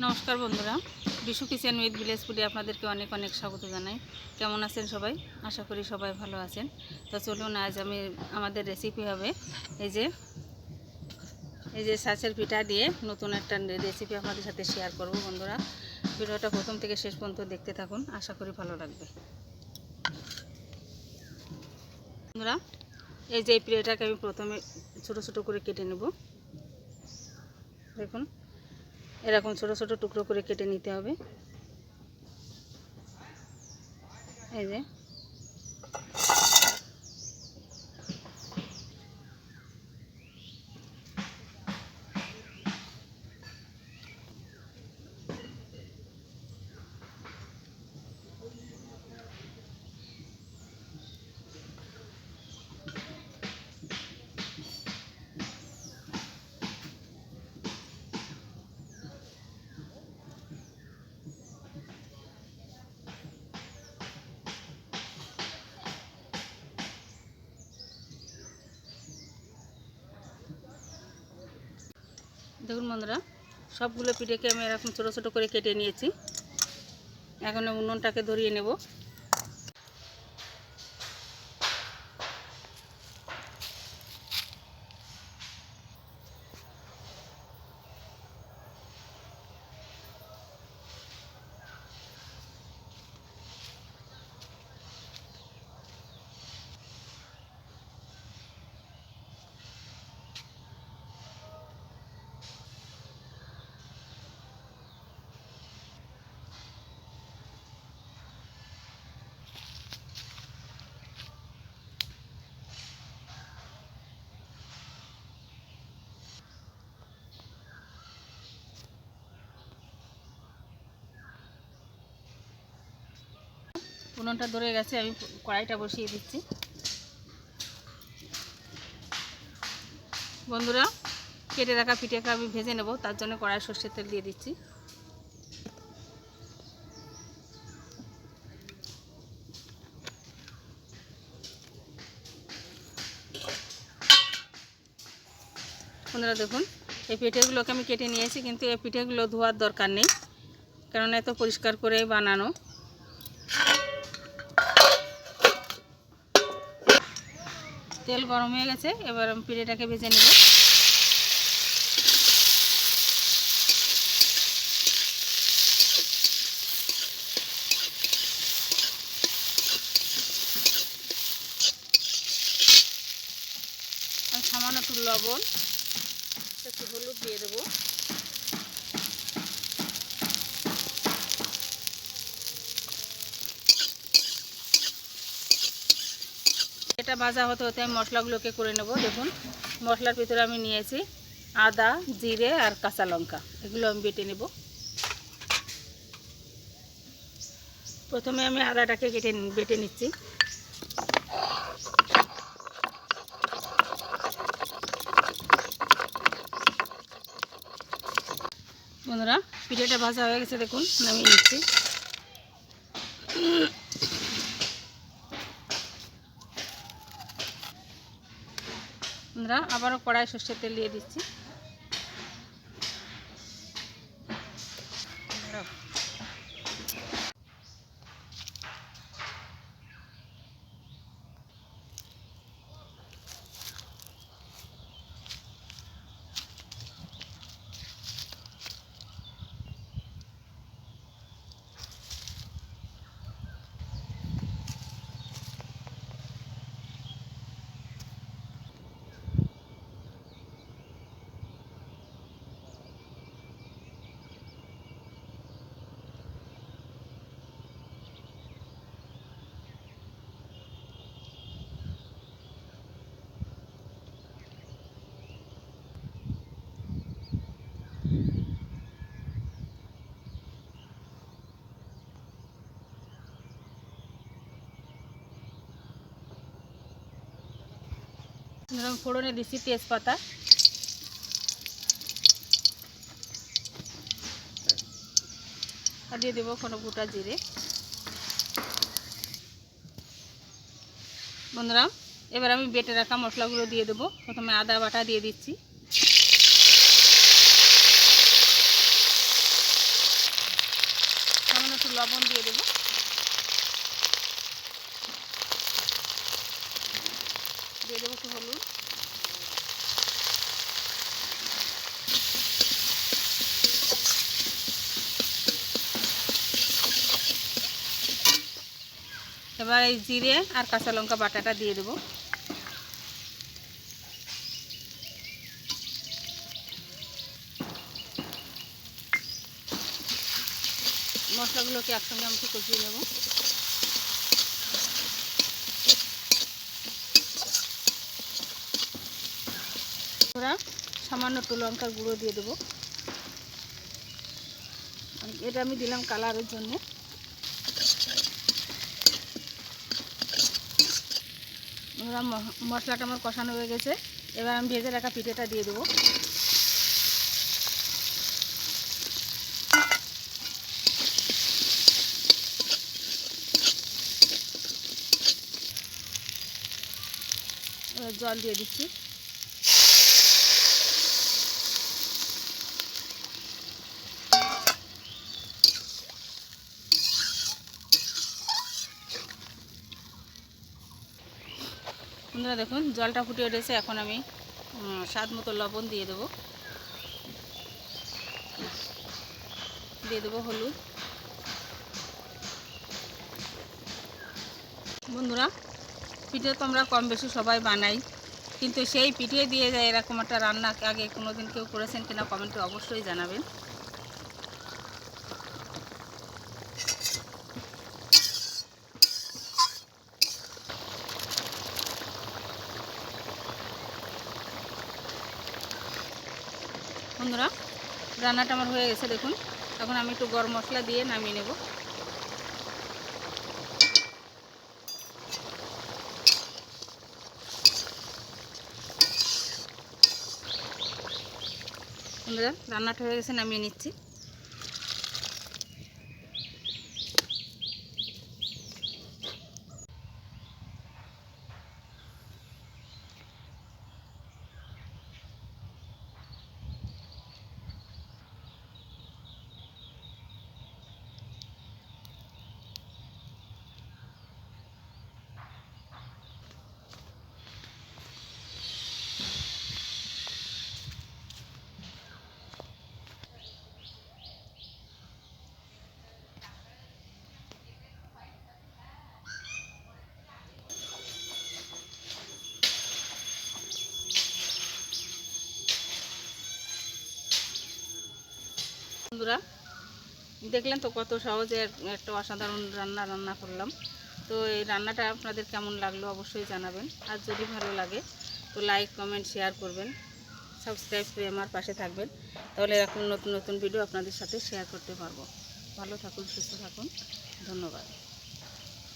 নমস্কার বন্ধুরা, Bishu kitchen with village ফুডে আপনাদেরকে অনেক অনেক স্বাগত জানাই। কেমন আছেন সবাই? আশা করি সবাই ভালো আছেন। তো চলুন, আজ আমাদের রেসিপি হবে এই যে ছাঁচের পিঠা দিয়ে নতুন একটা রেসিপি আপনাদের সাথে শেয়ার করব। বন্ধুরা, ভিডিওটা প্রথম থেকে শেষ পর্যন্ত দেখতে থাকুন, আশা করি ভালো লাগবে। বন্ধুরা, এই যে পিঠাটাকে আমি প্রথমে ছোট ছোট করে কেটে নেব। দেখুন, এরকম ছোট ছোট টুকরো করে কেটে নিতে হবে। এই যে দেখুন বন্ধুরা, সবগুলো পিঠেকে আমি এরকম ছোটো ছোটো করে কেটে নিয়েছি। এখন উনুনটাকে ধরিয়ে নেব। উনুনটা ধরে গেছে, আমি কড়াইটা বসিয়ে দিচ্ছি। বন্ধুরা, কেটে রাখা পিঠেটা আমি ভেজে নেব, তার জন্য কড়াই সর্ষের তেল দিয়ে দিচ্ছি। বন্ধুরা দেখুন, এই পিঠেগুলোকে আমি কেটে নিয়েছি, কিন্তু এই পিঠেগুলো ধোয়ার দরকার নেই, কারণ এত পরিষ্কার করে বানানো। তেল গরম হয়ে গেছে, এবার আমি পিঠেটাকে ভেজে নেব। আমি সামান্য একটু লবণ, একটু হলুদ দিয়ে দেবো। এটা ভাজা হতে হতে আমি মশলাগুলোকে করে নেব। দেখুন, মশলার ভিতরে আমি নিয়েছি আদা, জিরে আর কাঁচা লঙ্কা, এগুলো আমি বেটে নেব। প্রথমে আমি আদাটাকে বেটে নিচ্ছি। বন্ধুরা, পিঠেটা ভাজা হয়ে গেছে, দেখুন নামিয়ে নিচ্ছি। বন্ধুরা, আবারও কড়াই সর্ষের তেল দিয়ে দিচ্ছি। ফোড়নে দিচ্ছি তেজপাতা, আর দিয়ে দেবো কোনো গোটা জিরে। বন্ধুরা, এবার আমি বেটে রাখা মশলাগুলো দিয়ে দেবো। প্রথমে আদা বাটা দিয়ে দিচ্ছি, লবণ দিয়ে দেবো। দিয়ে দেবো একটু হলুদ, এবার এই জিরে আর কাঁচা লঙ্কা বাটাটা দিয়ে দেবো। মশলাগুলোকে একসঙ্গে আমি কষিয়ে নেব। ওরা সামান্য একটু লঙ্কার গুঁড়ো দিয়ে দেবো, এটা আমি দিলাম কালারের জন্য। ওরা মশলাটা আমার কষানো হয়ে গেছে, এবার আমি ভেজে রাখা পিঠেটা দিয়ে দেবো। জল দিয়ে দিচ্ছি। বন্ধুরা দেখুন জলটা ফুটে উঠেছে, এখন আমি স্বাদ মতো লবণ দিয়ে দেবো। দিয়ে দেবো হলুদ। বন্ধুরা পিঠে তো আমরা কম বেশি সবাই বানাই, কিন্তু সেই পিঠে দিয়ে যায় এরকম একটা রান্না আগে কোনোদিন কেউ করেছেন কিনা কমেন্টে অবশ্যই জানাবেন। বন্ধুরা রান্নাটা আমার হয়ে গেছে দেখুন, এখন আমি একটু গরম মশলা দিয়ে নামিয়ে নেব। বন্ধুরা রান্নাটা হয়ে গেছে, নামিয়ে নিচ্ছি। বন্ধুরা দেখলেন তো কত সহজে একটা অসাধারণ রান্না করলাম। তো এই রান্নাটা আপনাদের কেমন লাগলো অবশ্যই জানাবেন, আর যদি ভালো লাগে তো লাইক কমেন্ট শেয়ার করবেন, সাবস্ক্রাইব করে আমার পাশে থাকবেন, তাহলে এরকম নতুন নতুন ভিডিও আপনাদের সাথে শেয়ার করতে পারবো। ভালো থাকুন, সুস্থ থাকুন, ধন্যবাদ।